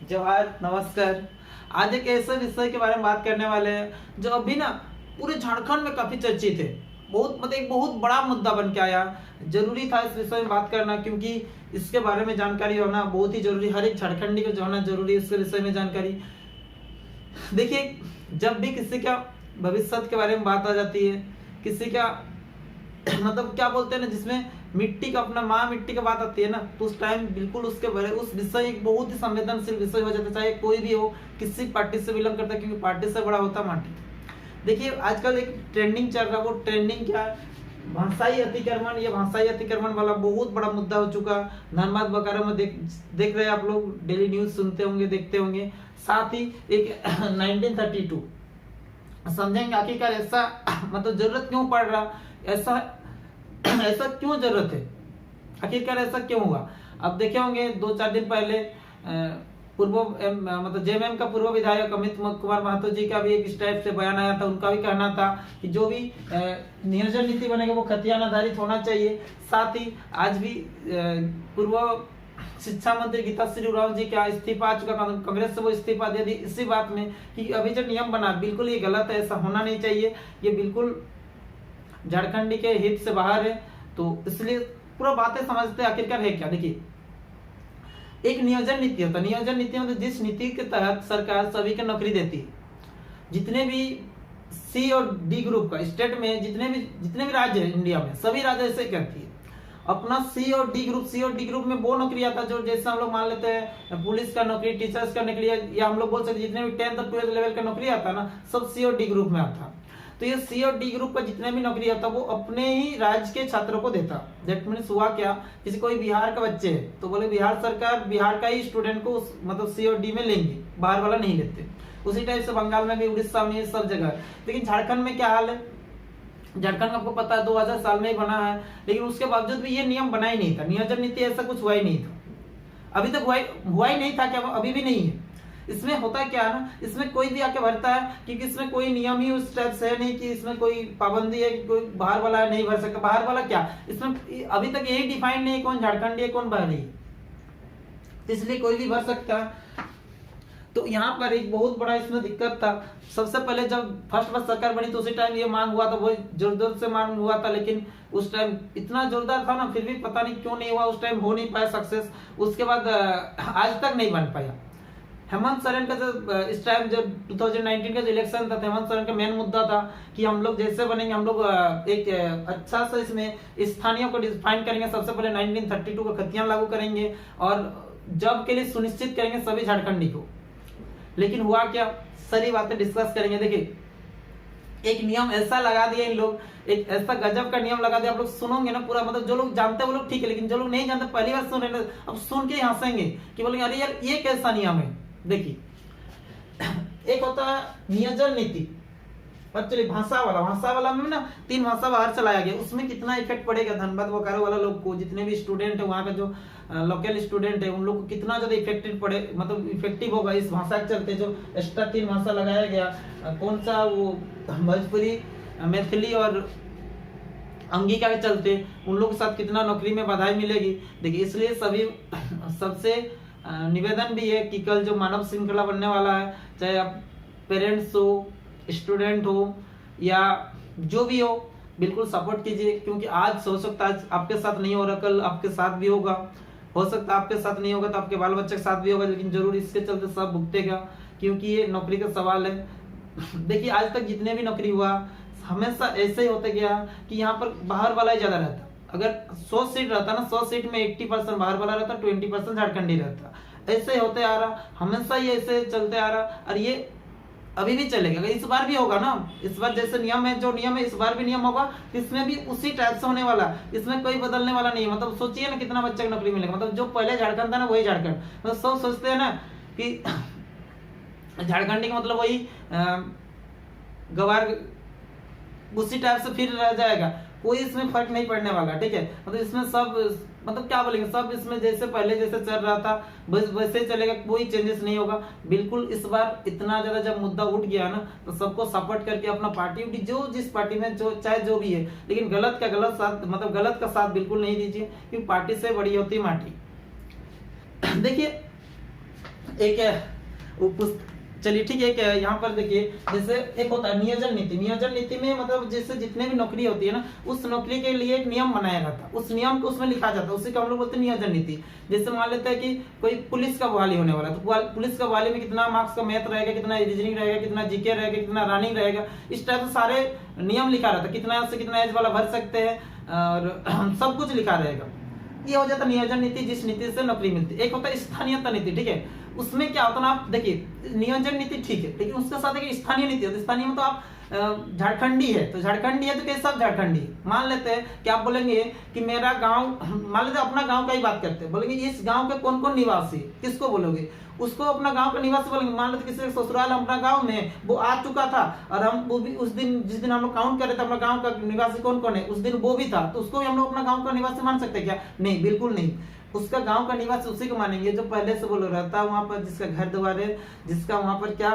जवाहर नमस्कार। आज एक ऐसे विषय के बारे में बात करने वाले हैं जो अभी ना पूरे झारखंड में काफी चर्चित है। बहुत मतलब एक बहुत बड़ा मुद्दा बन के आया। जरूरी था इस विषय में बात करना, क्योंकि इसके बारे में जानकारी होना बहुत ही जरूरी, हर एक झारखंडी को जो होना जरूरी है इसके विषय में जानकारी। देखिए, जब भी किसी का भविष्य के बारे में बात आ जाती है, किसी का मतलब क्या बोलते हैं ना, जिसमें मिट्टी का अपना माँ मिट्टी का बात आती है ना, तो उस टाइम बिल्कुल उसके बारे उस विषय एक बहुत ही संवेदनशील विषय हो जाता है, चाहे कोई भी हो, किसी पार्टी से बिलोंग करता है, क्योंकि पार्टी से बड़ा होता माटी। देखिए, आजकल एक ट्रेंडिंग चल रहा है, वो ट्रेंडिंग क्या है, भाषाई अतिक्रमण। ये भाषाई अतिक्रमण वाला बहुत बड़ा मुद्दा हो चुका। धनबाद वगैरह में देख रहे हैं आप लोग, डेली न्यूज सुनते होंगे, देखते होंगे। साथ ही एक 1932 समझेंगे आखिरकार ऐसा मतलब जरूरत क्यों पड़ रहा, ऐसा ऐसा क्यों जरूरत है, आखिरकार ऐसा क्यों हुआ। अब देखे होंगे 2-4 दिन पहले पूर्व मतलब जेएमएम का पूर्व विधायक अमित कुमार महतो जी का भी एक इस टाइप से बयान आया था। उनका भी कहना था कि जो भी नियोजन नीति बनेगा वो खतियान आधारित होना चाहिए। साथ ही आज भी पूर्व शिक्षा मंत्री गीता श्री उरांव जी का इस्तीफा आ चुका, कांग्रेस से वो इस्तीफा दे दी इसी बात में कि अभी जो नियम बना बिल्कुल ये गलत है, ऐसा होना नहीं चाहिए, ये बिल्कुल झारखंडी के हित से बाहर है। तो इसलिए पूरा बातें समझते आखिरकार है क्या। देखिए, एक नियोजन नीति होता है, नियोजन नीति मतलब जिस नीति के तहत सरकार सभी को नौकरी देती है। जितने भी सी और डी ग्रुप का स्टेट में जितने भी राज्य है इंडिया में, सभी राज्य ऐसे करती है। अपना सी और डी ग्रुप में वो नौकरी आता है जो जैसे हम लोग मान लेते हैं पुलिस का नौकरी, टीचर्स का नौकरी, या हम लोग बोल सकते जितने भी 10th और 12th लेवल का नौकरी आता है ना, सब सी और डी ग्रुप में आता है। तो ये सी और डी ग्रुप का जितने भी नौकरी आता है वो अपने ही राज्य के छात्रों को देता। दैट मीन्स हुआ क्या, जैसे कोई बिहार का बच्चे है तो बोले बिहार सरकार बिहार का ही स्टूडेंट को मतलब सी और डी में लेंगे, बाहर वाला नहीं लेते। उसी टाइप से बंगाल में भी, उड़ीसा में, सब जगह। लेकिन झारखंड में क्या हाल है, झारखंड आपको पता है 2000 साल में ही बना है, लेकिन उसके बावजूद भी ये नियम बना ही नहीं था, नियोजन नीति ऐसा कुछ हुआ ही नहीं था। अभी तक हुआ ही नहीं था, क्या अभी भी नहीं है। इसमें होता क्या है ना, इसमें कोई भी आके भरता है, क्योंकि इसमें कोई नियम ही उस टाइप से है नहीं कि इसमें कोई पाबंदी है कि कोई बाहर वाला नहीं भर सकता। बाहर वाला क्या, इसमें अभी तक यही डिफाइन नहीं है कौन झारखंडी है कौन बाहरी है, इसलिए कोई भी भर सकता है। तो यहाँ पर एक बहुत बड़ा इसमें दिक्कत था। सबसे पहले जब फर्स्ट बार सरकार बनी तो उसी टाइम ये मांग हुआ था, वो जोर जोर से मांग हुआ था, लेकिन उस टाइम इतना जोरदार था ना, फिर भी पता नहीं क्यों नहीं हुआ, उस टाइम हो नहीं पाया सक्सेस। उसके बाद आज तक नहीं बन पाया। हेमंत सोरेन का जो इस टाइम जो 2019 का जो इलेक्शन था, हेमंत सोरेन का मेन मुद्दा था कि हम लोग जैसे बनेंगे, हम लोग एक अच्छा सा इसमें स्थानीय को डिफाइन करेंगे। सबसे पहले 1932 का खतियान लागू करेंगे और जॉब के लिए सुनिश्चित करेंगे सभी झारखंडी को। लेकिन हुआ क्या, सारी बातें डिस्कस करेंगे। देखिए, एक नियम ऐसा लगा दिया इन लोग, एक ऐसा गजब का नियम लगा दिया। आप लोग सुनोगे ना पूरा, मतलब जो लोग जानते हैं वो लोग ठीक है, लेकिन जो लोग नहीं जानते पहली बार सुन रहे हैं, अब सुन के हंसेंगे कि बोलेंगे अरे यार ये कैसा नियम है। देखिए, एक होता है नियोजन नीति, एक्चुअली भाषा वाला में ना 3 भाषा बाहर चलाया गया। उसमें कितना इफेक्ट पड़ेगा धनबाद बोकारो वाला लोग को, जितने भी स्टूडेंट है वहाँ का जो लोकल स्टूडेंट है उन लोग को कितना ज्यादा इफेक्टेड पड़े, मतलब इफेक्टिव होगा इस भाषा के चलते। जो एक्स्ट्रा 3 भाषा लगाया गया, कौन सा वो भोजपुरी, मैथिली और अंगिका के चलते, उन लोग के साथ कितना नौकरी में बधाई मिलेगी। देखिए, इसलिए सभी सबसे निवेदन भी है कि कल जो मानव श्रृंखला बनने वाला है, चाहे आप पेरेंट्स हो, स्टूडेंट हो या जो भी हो, बिल्कुल सपोर्ट कीजिए। क्योंकि आज हो सकता है आपके साथ नहीं हो रहा, कल आपके साथ भी होगा। हो सकता है आपके साथ नहीं होगा तो आपके बाल बच्चे के साथ भी होगा, लेकिन जरूर इसके चलते सब भुगतेगा, क्योंकि ये नौकरी का सवाल है। देखिए, आज तक जितने भी नौकरी हुआ हमेशा ऐसे ही होते गया कि यहाँ पर बाहर वाला ही ज्यादा रहता। अगर 100 सीट रहता ना, 100 सीट में 80% बाहर वाला रहता, 20% झारखंडी रहता। ऐसे होते आ रहा, हमेशा ये ऐसे चलते आ रहा, और ये अभी भी चलेगा। इस बार भी होगा ना, इस बार जैसे नियम है, जो नियम है इस बार भी नियम होगा, इसमें भी उसी टाइप से होने वाला, इसमें कोई बदलने वाला नहीं है। मतलब सोचिए ना कितना बच्चे को नौकरी मिलेगा, मतलब जो पहले झारखंड था ना वही झारखंड। मतलब सब सोचते हैं ना कि झारखंडी का मतलब वही गवार, उसी टाइप से फिर रह जाएगा, कोई इसमें फर्क नहीं पड़ने वाला। ठीक है, मतलब इसमें सब मतलब क्या बोलेंगे, सब इसमें जैसे पहले जैसे चल रहा था बस वैसे चलेगा, कोई चेंजेस नहीं होगा बिल्कुल। इस बार इतना ज्यादा जब मुद्दा उठ गया ना, तो सबको सपोर्ट करके अपना पार्टी जो जिस पार्टी में जो चाहे जो भी है, लेकिन गलत का गलत साथ, मतलब गलत का साथ बिल्कुल नहीं दीजिए, क्योंकि पार्टी से बड़ी होती माटी। देखिए, एक चलिए ठीक है, क्या यहाँ पर देखिए, जैसे एक होता है नियोजन नीति। नियोजन नीति में मतलब जैसे जितने भी नौकरी होती है ना, उस नौकरी के लिए एक नियम बनाया जाता है, उस नियम को उसमें लिखा जाता है, उसी को हम लोग बोलते हैं नियोजन नीति। जैसे मान लेते हैं कि कोई पुलिस का बहाली होने वाला है, तो पुलिस का बहाली में कितना मार्क्स का मैथ रहेगा, कितना रीजनिंग रहेगा, कितना जीके रहेगा, कितना रनिंग रहेगा, इस टाइप से सारे नियम लिखा रहता है, कितना से कितना एज वाला भर सकते हैं, और सब कुछ लिखा रहेगा। ये हो जाता है नियोजन नीति, जिस नीति से नौकरी मिलती है। एक होता है स्थानीयता नीति, ठीक है, उसमें क्या होता है ना, आप देखिए नियोजन नीति ठीक है, लेकिन उसके साथ एक स्थानीय नीति होती है। स्थानीय में तो आप झारखंडी है, तो झारखंडी है तो कैसे आप झारखंडी है? मान लेते हैं कि आप बोलेंगे कि मेरा गांव, मान लेते अपना गांव का ही बात करते हैं, बोलेंगे इस गांव के कौन कौन निवासी, किसको बोलोगे? उसको अपना गांव का निवासी बोलेंगे। मान लेते किसी ससुराल अपना गांव में वो आ चुका था, और हम वो भी उस दिन जिस दिन हम लोग काउंट कर रहे थे अपना गांव का निवासी कौन कौन है, उस दिन वो भी था, तो उसको भी हम लोग अपना गांव का निवासी मान सकते हैं क्या? नहीं, बिल्कुल नहीं। उसका गांव का निवासी उसी को मानेंगे जो पहले से वो लोग रहता है वहां पर, जिसका घर द्वार है, जिसका वहां पर क्या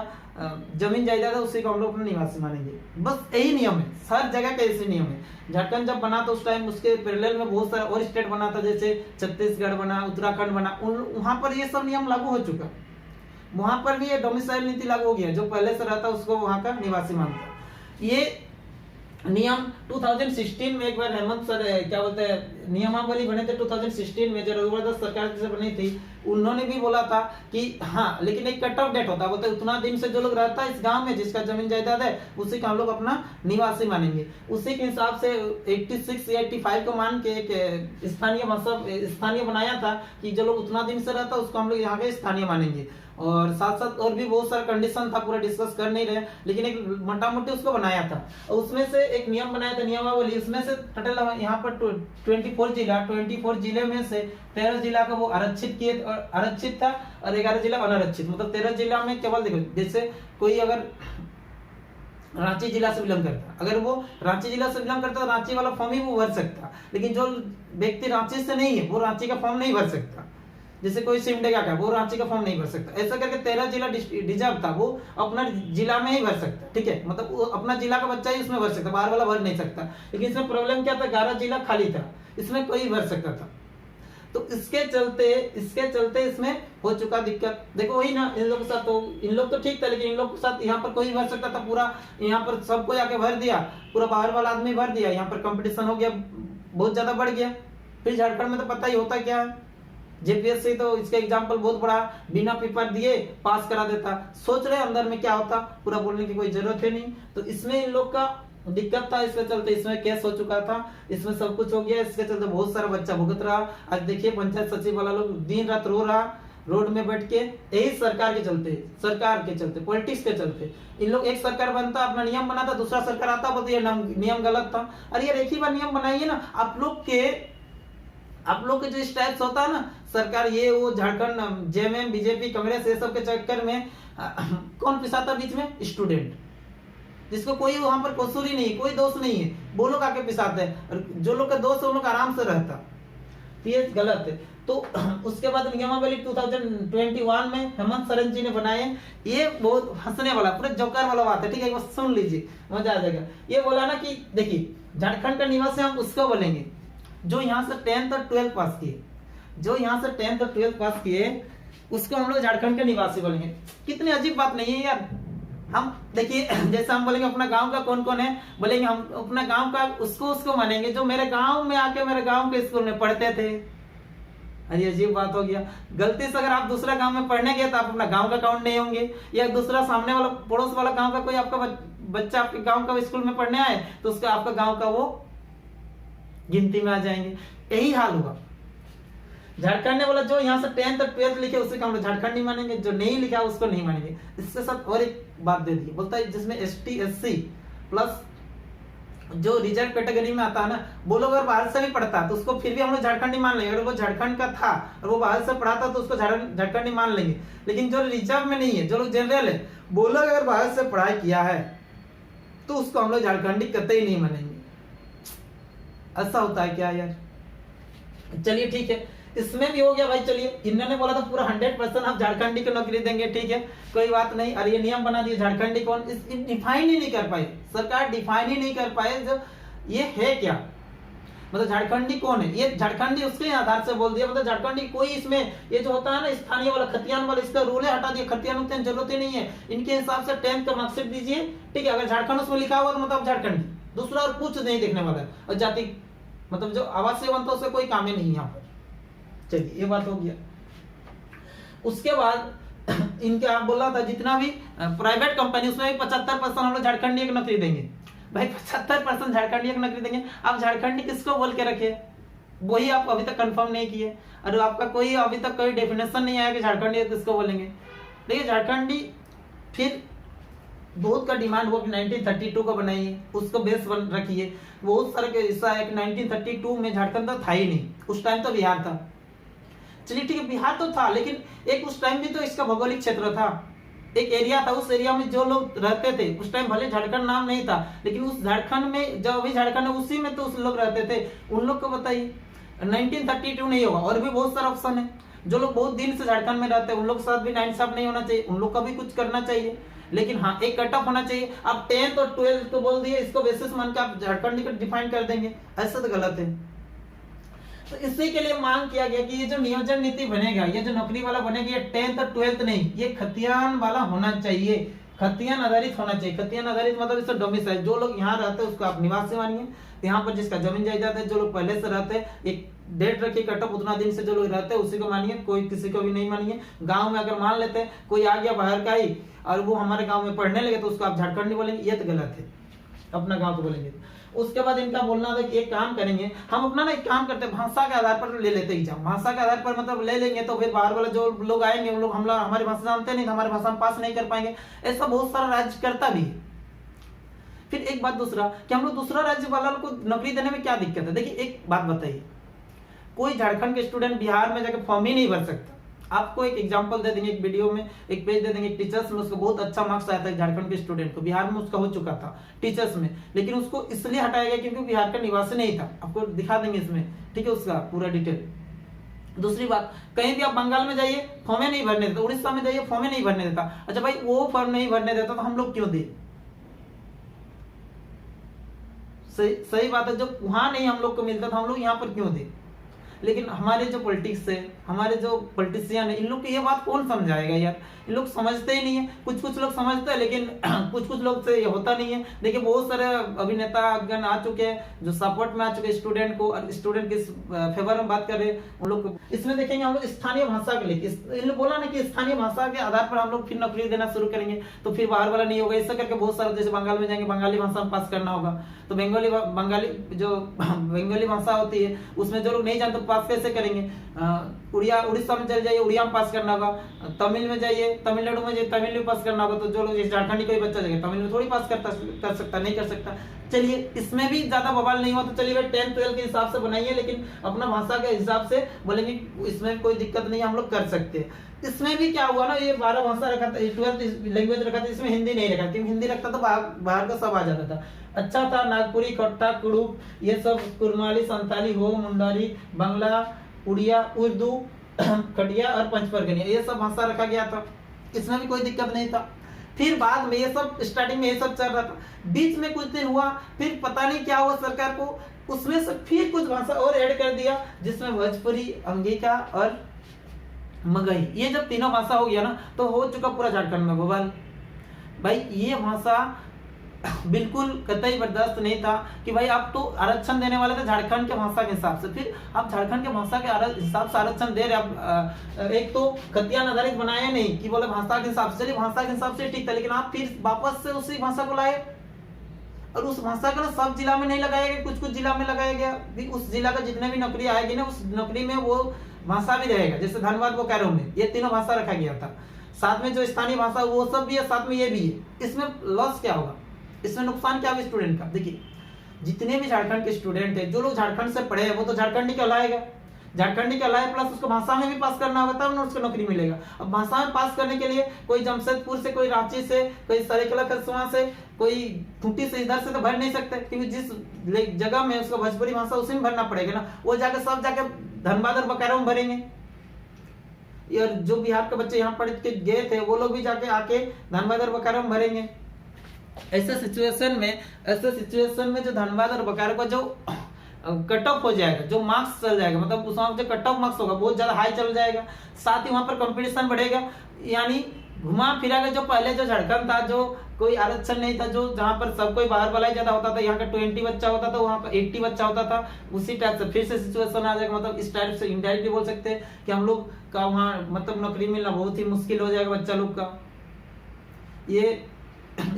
जमीन जायदाद है, उसी को हम लोग अपना निवासी मानेंगे। बस यही नियम है, हर जगह का ऐसे नियम है। झारखंड जब बना तो उस टाइम उसके पैरेलल में बहुत सारा और स्टेट बना था, जैसे छत्तीसगढ़ बना, उत्तराखंड बना, वहां पर ये सब नियम लागू हो चुका। वहां पर भी ये डोमिसाइल नीति लागू हो गया, जो पहले से रहता उसको वहां का निवासी मानता। ये नियम 2016 में एक बार हेमंत सर क्या बोलते हैं नियमावली बने थे 2016 में, जो रघुवर दास सरकार से बनी थी, उन्होंने भी बोला था कि हाँ, लेकिन एक कट ऑफ डेट होता है, बोलते उतना दिन से जो लोग रहता है इस गांव में, जिसका जमीन जायदाद है, उसी का हम लोग अपना निवासी मानेंगे। उसी के हिसाब से 86 या 85 को मान के एक स्थानीय मतलब स्थानीय बनाया था कि जो लोग उतना दिन से रहता है उसको हम लोग यहाँ के स्थानीय मानेंगे। और साथ साथ और भी बहुत सारा कंडीशन था, पूरा डिस्कस कर नहीं रहे, लेकिन एक मोटा मोटी उसको बनाया था। और उसमें से एक नियम बनाया था, नियमावली, उसमें से टोटल यहाँ पर 24 जिले में से 13 जिला का वो आरक्षित किए, और आरक्षित था, और 11 जिला अनारक्षित। मतलब 13 जिला में केवल देखो, जैसे कोई अगर रांची जिला से बिलोंग करता, अगर वो रांची जिला से बिलोंग करता तो रांची वाला फॉर्म ही वो भर सकता, लेकिन जो व्यक्ति रांची से नहीं है वो रांची का फॉर्म नहीं भर सकता। जैसे कोई सिमडेगा का, वो रांची का फॉर्म नहीं भर सकता। ऐसा करके 13 जिला डिजर्व था, वो अपना जिला में ही भर सकता, ठीक है, मतलब वो अपना जिला का बच्चा ही उसमें भर सकता, बाहर वाला भर नहीं सकता। लेकिन इसमें प्रॉब्लम क्या था, 11 जिला खाली था, इसमें कोई भर सकता था। तो इसके चलते इसमें हो चुका दिक्कत। देखो वही ना, इन लोग के साथ तो इन लोग तो ठीक था, लेकिन इन लोग के साथ यहाँ पर कोई भर सकता था, पूरा यहाँ पर सबको आके भर दिया, पूरा बाहर वाला आदमी भर दिया, यहाँ पर कंपटीशन हो गया, बहुत ज्यादा बढ़ गया। फिर झारखंड में तो पता ही होता क्या है, जेपीएससी तो इसका एग्जाम्पल बहुत बड़ा, बिना पेपर दिए पास करा देता। सोच रहे अंदर में क्या होता, पूरा बोलने की कोई जरूरत है नहीं। तो इसमें इन लोग का दिक्कत था, इसके चलते इसमें केस हो चुका था, इसमें सब कुछ हो गया, इसके चलते बहुत सारा बच्चा भुगत रहा। आज देखिए पंचायत सचिव वाला लोग दिन रात रो रहा रोड में बैठ के, यही सरकार के चलते पॉलिटिक्स के चलते। इन लोग एक सरकार बनता, अपना नियम बनाता, दूसरा सरकार आता, बोलते ये नियम गलत था। अरे यार एक ही बार नियम बनाइए ना। आप लोग के जो इस टाइप से होता है ना, सरकार ये वो, झारखंड जेएमएम बीजेपी कांग्रेस ये सब के चक्कर में कौन पिसाता बीच में? स्टूडेंट, जिसको कोई वहां पर कसूर ही नहीं, कोई दोष नहीं है, वो लोग आके पिसाते हैं, और जो लोग का दोष है उन लोग आराम से रहता। तो ये गलत है। तो उसके बाद नियमावली 2021 में हेमंत सोरेन जी ने बनाए। ये बहुत हंसने वाला, पूरे जोकर वाला बात है, ठीक है, एक बार सुन लीजिए, मजा आ जाएगा। ये बोला ना कि देखिए झारखंड का निवासी हम उसको बोलेंगे जो यहाँ से 10th और 12th पास किए, जो यहाँ से 10th और 12th पास किए उसको हम लोग झारखंड के निवासी बोलेंगे। कितनी अजीब बात नहीं है यार। हम देखिए जैसे हम बोलेंगे अपना गांव का कौन कौन है, बोलेंगे हम अपना गांव का उसको मानेंगे जो मेरे गांव में आके मेरे गांव के स्कूल में पढ़ते थे। अरे अजीब बात हो गया। गलती से अगर आप दूसरा गांव में पढ़ने गए तो आप अपना गांव का काउंट नहीं होंगे, या दूसरा सामने वाला पड़ोस वाला गांव का कोई आपका बच्चा आपके गांव का स्कूल में पढ़ने आए तो उसका आपका गांव का वो गिनती में आ जाएंगे। यही हाल हुआ। झारखंड ने बोला जो यहाँ से 10th और 12th लिखे उसे हम लोग झारखंड नहीं मानेंगे, जो नहीं लिखा उसको नहीं मानेंगे। इसके साथ और एक बात दे दी, बोलता है जिसमें ST SC प्लस जो रिजर्व कैटेगरी में आता है ना, वो लोग अगर बाहर से भी पढ़ता तो उसको फिर भी हम लोग झारखंड ही मान लेंगे। अगर वो झारखंड का था और वो बाहर से पढ़ा था तो उसको झारखंड ही मान लेंगे। लेकिन जो रिजर्व में नहीं है, जो लोग जनरल है, वो लोग अगर बाहर से पढ़ाई किया है तो उसको हम लोग झारखंडी कतई नहीं मानेंगे। ऐसा होता है क्या यार? चलिए ठीक है, इसमें भी हो गया भाई। चलिए इन्होंने बोला था पूरा 100% आप झारखंडी को नौकरी देंगे, ठीक है, कोई बात नहीं। और ये नियम बना दिए झारखंडी कौन, डिफाइन ही नहीं कर पाए सरकार, डिफाइन ही नहीं कर पाए जब ये है क्या। मतलब झारखंडी कौन है, ये झारखंडी उसके आधार से बोल दिया, मतलब झारखंडी कोई इसमें ये जो होता है ना स्थानीय वाला खतियान वाला, इसका रूल है, हटा दिया, खतियान उतने जरूरत ही नहीं है। इनके हिसाब से 10th का मार्कशीट दीजिए, ठीक है, अगर झारखंड उसमें लिखा हुआ तो मतलब झारखंडी, दूसरा और कुछ नहीं देखने वाला है। और जाति मतलब जो आवासीय बनता है उससे कोई काम ही नहीं यहाँ पर। चलिए ये बात हो गया। उसके बाद इनके आप बोला था जितना भी प्राइवेट कंपनी उसमें 75% हम लोग झारखंडी की नौकरी देंगे। भाई 75% झारखंडी की नौकरी देंगे, आप झारखंडी किसको बोल के रखे, वही आप अभी तक कंफर्म नहीं किए, और आपका कोई अभी तक कोई डेफिनेशन नहीं आया कि झारखंडी किसको बोलेंगे। देखिए झारखंडी फिर बहुत का डिमांड हुआ कि 1932 को बनाइए, उसको बेस बन रखिए। बहुत सारा ऐसा है कि 1932 में झारखंड था ही नहीं, उस टाइम तो बिहार था। चलिए ठीक है, बिहार तो था, लेकिन एक उस टाइम भी तो इसका भौगोलिक क्षेत्र था, एक एरिया था, उस एरिया में जो लोग रहते थे उस टाइम, भले झारखंड नाम नहीं था, लेकिन उस झारखंड में जो अभी झारखंड है उसी में तो उस लोग रहते थे, उन लोग को बताइए। 1932 नहीं होगा, और भी बहुत सारा ऑप्शन है। जो लोग बहुत दिन से झारखंड में रहते हैं उन लोग के साथ भी नाइंसाफ नहीं होना चाहिए, उन लोग का भी कुछ करना चाहिए, लेकिन हाँ एक कट ऑफ होना चाहिए। आप 10th और 12th तो बोल दिए, इसको बेसिस मान के आप झारखंडी को डिफाइन कर देंगे, ऐसा तो गलत है। तो इसी के लिए मांग किया गया कि ये जो नियोजन नीति बनेगा, ये जो नौकरी वाला बनेगा, ये 10th और 12th नहीं, ये खतियान वाला होना चाहिए, खतियान आधारित होना चाहिए। खतियान आधारित मतलब इससे डोमिसाइल, जो लोग यहाँ रहते हैं उसको आप निवासी मानिए, यहाँ पर जिसका जमीन जायदाद है, जो लोग पहले से रहते हैं, एक डेट रखिए कट ऑफ, उतना दिन से जो लोग रहते हैं उसी को मानिए, कोई किसी को भी नहीं मानिए। गांव में अगर मान लेते हैं कोई आ गया बाहर का ही और वो हमारे गांव में पढ़ने लगे तो उसको आप झारखंडी बोलेंगे, ये तो गलत है, अपना गांव को बोलेंगे। उसके बाद इनका बोलना था कि एक काम करेंगे हम अपना ना, एक काम करते हैं भाषा के आधार पर ले लेते एग्जाम, भाषा के आधार पर मतलब ले लेंगे तो फिर बाहर वाले जो लोग आएंगे उन लोग हमारी भाषा जानते नहीं, हमारी भाषा में पास नहीं कर पाएंगे। ऐसा बहुत सारा राज्य करता भी है। फिर एक बात दूसरा कि हम लोग दूसरा राज्य वालों को नौकरी देने में क्या दिक्कत है। देखिए एक बात बताइए, कोई झारखंड के स्टूडेंट बिहार में जाकर फॉर्म ही नहीं भर सकता। आपको एक एग्जांपल दे देंगे, एक वीडियो में एक पेज दे देंगे, टीचर्स में उसको बहुत अच्छा मार्क्स आया था झारखंड के स्टूडेंट को, बिहार में उसका हो चुका था टीचर्स में, लेकिन उसको इसलिए हटाया गया क्योंकि बिहार का निवासी नहीं था। आपको दिखा देंगे इसमें, ठीक है, उसका पूरा डिटेल। दूसरी बात, कहीं भी आप बंगाल में जाइए फॉर्में नहीं भरने देता, उड़ीसा में जाइए फॉर्में नहीं भरने देता। अच्छा भाई वो फॉर्म नहीं भरने देता तो हम लोग क्यों दे? सही बात है, जब वहां नहीं हम लोग को मिलता था हम लोग यहाँ पर क्यों दे? लेकिन हमारे जो पॉलिटिक्स है, हमारे जो पॉलिटिशियन है, इन लोग को ये बात कौन समझाएगा यार? इन लोग समझते ही नहीं है। कुछ लोग समझते हैं लेकिन कुछ लोग से ये होता नहीं है। देखिए बहुत सारे अभिनेतागण आ चुके हैं जो सपोर्ट में आ चुके स्टूडेंट को, और स्टूडेंट के फेवर में बात कर रहे हैं उन लोग को। इसमें देखेंगे हम लोग स्थानीय भाषा के लिए, इन लोग बोला ना कि स्थानीय भाषा के आधार पर हम लोग फिर नौकरी देना शुरू करेंगे, तो फिर बाहर वाला नहीं होगा। ऐसा करके बहुत सारे, जैसे बंगाल में जाएंगे बंगाली भाषा में पास करना होगा, तो बंगाली भाषा होती है उसमें जो लोग नहीं जानते पास कैसे करेंगे? उड़ीसा में चले जाइए उड़िया में पास करना होगा, तमिल में जाइए तमिलनाडु में जाइए तमिल में पास करना होगा। तो जो लोग झारखंडी कोई बच्चा जाएगा तमिल में थोड़ी पास कर सकता, नहीं कर सकता। चलिए इसमें भी ज्यादा बवाल नहीं हुआ, तो चलिए 10th 12th के हिसाब से बनाइए, लेकिन अपना भाषा के हिसाब से बोलेंगे, इसमें कोई दिक्कत नहीं, हम लोग कर सकते हैं। इसमें भी क्या हुआ ना, ये 12 भाषा रखा था, 12th लैंग्वेज रखा था, इसमें हिंदी नहीं रखा, क्योंकि हिंदी रखता तो बाहर का सब आ जाता था। अच्छा था नागपुरी, खट्टा, कुड़ुक, ये सब, कुरमाली, संताली, हो, मुंडारी, बांग्ला, उड़िया, उर्दू, खटिया और पंचपरगनिया, ये सब भाषा रखा गया था, इसमें भी कोई दिक्कत नहीं था। फिर बाद में ये सब स्टार्टिंग में ये सब चल रहा था, बीच में कुछ दिन हुआ, फिर पता नहीं क्या हुआ सरकार को, उसमें से फिर कुछ भाषा और ऐड कर दिया, जिसमें भोजपुरी, अंगिका और मगही, ये जब तीनों भाषा हो गया ना तो हो चुका पूरा झारखंड में बवाल। भाई ये भाषा बिल्कुल कतई बर्दाश्त नहीं था कि भाई आप तो आरक्षण देने वाले थे झारखंड के भाषा के हिसाब से, फिर आप झारखंड के भाषा के हिसाब से आरक्षण दे रहे। आप एक तो खतियान आधारित बनाए नहीं कि बोले भाषा के हिसाब से, चलिए भाषा के हिसाब से ठीक था, लेकिन आप फिर वापस से उसी भाषा को लाए, और उस भाषा का सब जिला में नहीं लगाया गया, कुछ जिला में लगाया गया। उस जिला का जितने भी नौकरी आएगी ना, उस नौकरी में वो भाषा भी रहेगा, जैसे धनबाद बोकारो में ये तीनों भाषा रखा गया था, साथ में जो स्थानीय भाषा वो सब भी है, साथ में ये भी है। इसमें लॉस क्या होगा, इसमें नुकसान क्या होगा स्टूडेंट का? देखिए जितने भी झारखंड के स्टूडेंट है, जो लोग झारखंड से पढ़े हैं वो तो झारखंडी कहलाएगा, झारखंडी कहलाए प्लस उसको भाषा में भी पास करना होगा, तब ना उसको नौकरी मिलेगा। अब भाषा में पास करने के लिए कोई जमशेदपुर से, कोई रांची से, कोई सरायकेला खरसावां से, कोई खूंटी से, इधर से तो भर नहीं सकते, क्योंकि जिस जगह में उसका भोजपुरी भाषा उसी में भरना पड़ेगा ना। वो जाके सब जाके धनबाद और बोकारो में भरेंगे, और जो बिहार के बच्चे यहाँ पढ़ के गए थे वो लोग भी जाके आके धनबाद और बोकारो में भरेंगे। ऐसे सिचुएशन में जो धनबाद और बोकारो का जो कट ऑफ हो जाएगा, जो मार्क्स चल जाएगा, मतलब उस वहाँ जो कट ऑफ मार्क्स होगा बहुत ज्यादा हाई चल जाएगा। साथ ही वहाँ पर कंपटीशन बढ़ेगा, यानी घुमा फिरा के जो पहले जो झारखंड था, जो कोई आरक्षण नहीं था, जो जहाँ पर सब कोई बाहर वाला ही ज्यादा होता था, यहाँ का 20 बच्चा होता था, वहाँ पर 80 बच्चा होता था, उसी टाइप से फिर से सिचुएशन आ जाएगा। मतलब इस टाइप से इनडायरेक्टली बोल सकते हैं कि हम लोग का वहाँ मतलब नौकरी मिलना बहुत ही मुश्किल हो जाएगा बच्चा लोग का। ये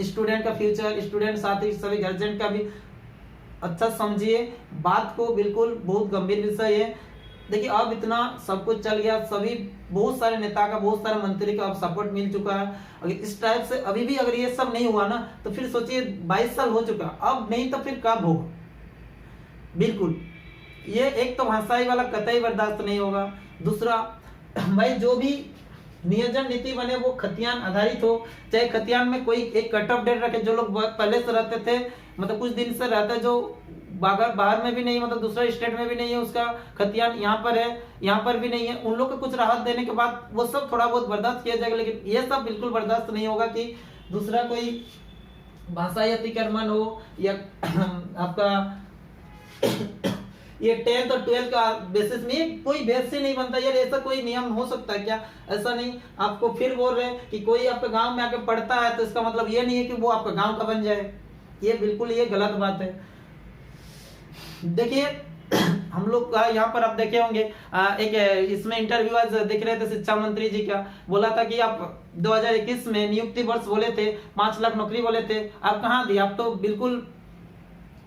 स्टूडेंट का फ्यूचर, स्टूडेंट साथ ही सभी गार्जियन का भी अच्छा समझिए बात को, बिल्कुल बहुत गंभीर विषय है। देखिए अब इतना सब कुछ चल गया, सभी बहुत सारे नेता का, बहुत सारे मंत्री का अब सपोर्ट मिल चुका है। अगर इस टाइप से अभी भी अगर ये सब नहीं हुआ ना, तो फिर सोचिए 22 साल हो चुका, अब नहीं तो फिर कब होगा। बिल्कुल ये एक तो भाषाई वाला कतई बर्दाश्त नहीं होगा। दूसरा भाई जो भी नियोजन नीति बने वो खतियान आधारित हो, चाहे खतियान में कोई एक कट ऑफ डेट रखे, जो लोग पहले से रहते थे, मतलब कुछ दिन से रहते, जो बाहर में भी नहीं, मतलब दूसरे स्टेट में भी नहीं है, उसका खतियान यहाँ पर है, यहाँ पर भी नहीं है, उन लोग को कुछ राहत देने के बाद वो सब थोड़ा बहुत बर्दाश्त किया जाएगा। लेकिन ये सब बिल्कुल बर्दाश्त नहीं होगा कि दूसरा कोई भाषाई अतिक्रमण हो, या आपका ये 10th और 12th का बेसिस में कोई बेस ही नहीं बनता यार। ऐसा कोई नियम हो सकता है क्या? ऐसा नहीं। आपको फिर बोल रहे हैं कि कोई आपके गांव में आके पढ़ता है तो इसका मतलब ये नहीं है कि वो आपका गांव का बन जाए। ये बिल्कुल ये गलत बात है। देखिए हम लोग यहाँ पर आप देखे होंगे एक इसमें इंटरव्यू आज देख रहे थे शिक्षा मंत्री जी का, बोला था कि आप 2021 में नियुक्ति वर्ष बोले थे, 5 लाख नौकरी बोले थे, आप कहाँ दी? आप तो बिल्कुल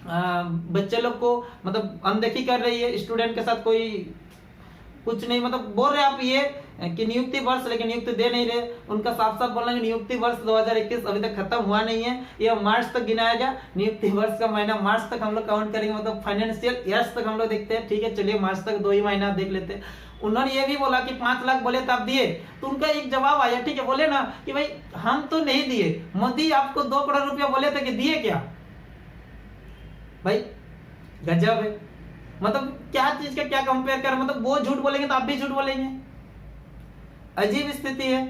बच्चे लोग को मतलब अनदेखी कर रही है, स्टूडेंट के साथ कोई कुछ नहीं, मतलब बोल रहे आप ये कि नियुक्ति वर्ष, लेकिन नियुक्ति दे नहीं रहे। उनका साफ साफ बोलना है नियुक्ति वर्ष 2021 अभी तक खत्म हुआ नहीं है, यह मार्च तक गिनाएगा। नियुक्ति वर्ष का महीना मार्च तक हम लोग काउंट करेंगे, मतलब फाइनेंशियल ईयर्स तक हम लोग देखते हैं। ठीक है चलिए मार्च तक 2 ही महीना देख लेते हैं। उन्होंने ये भी बोला कि 5 लाख बोले तो आप दिए, तो उनका एक जवाब आया, ठीक है बोले ना कि भाई हम तो नहीं दिए, मोदी आपको 2 करोड़ रुपया बोले थे कि दिए क्या? भाई गजब है, मतलब क्या चीज का क्या कंपेयर कर, मतलब वो झूठ बोलेंगे तो आप भी झूठ बोलेंगे, अजीब स्थिति है।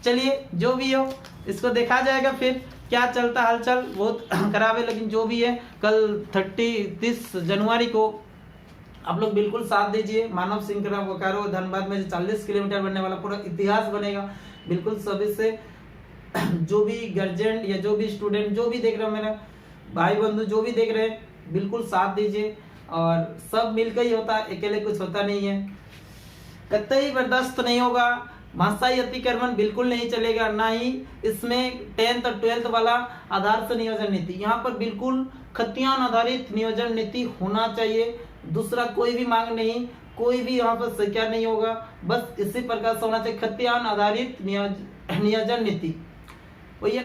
चलिए जो भी हो इसको देखा जाएगा फिर क्या चलता हलचल, बहुत खराब है। लेकिन जो भी है कल 30 जनवरी को आप लोग बिल्कुल साथ दीजिए। मानव श्रृंखला बोकारो धनबाद में 40 किलोमीटर बनने वाला पूरा इतिहास बनेगा, बिल्कुल सभी से जो भी गार्जियन या जो भी स्टूडेंट जो भी देख रहे हो, मेरे भाई बंधु जो भी देख रहे हैं, बिल्कुल साथ दीजिए। और सब मिलकर ही होता है, अकेले कुछ होता नहीं है। कतई बर्दाश्त नहीं होगा, भाषाई अतिक्रमण बिल्कुल नहीं चलेगा, ना ही इसमें 10th और 12th वाला आधार से नियोजन नीति, यहाँ पर बिल्कुल खतियान आधारित नियोजन नीति होना चाहिए। दूसरा कोई भी मांग नहीं, कोई भी यहाँ पर संख्या नहीं होगा, बस इसी प्रकार से होना चाहिए, खतियान आधारित नियोजन नीति।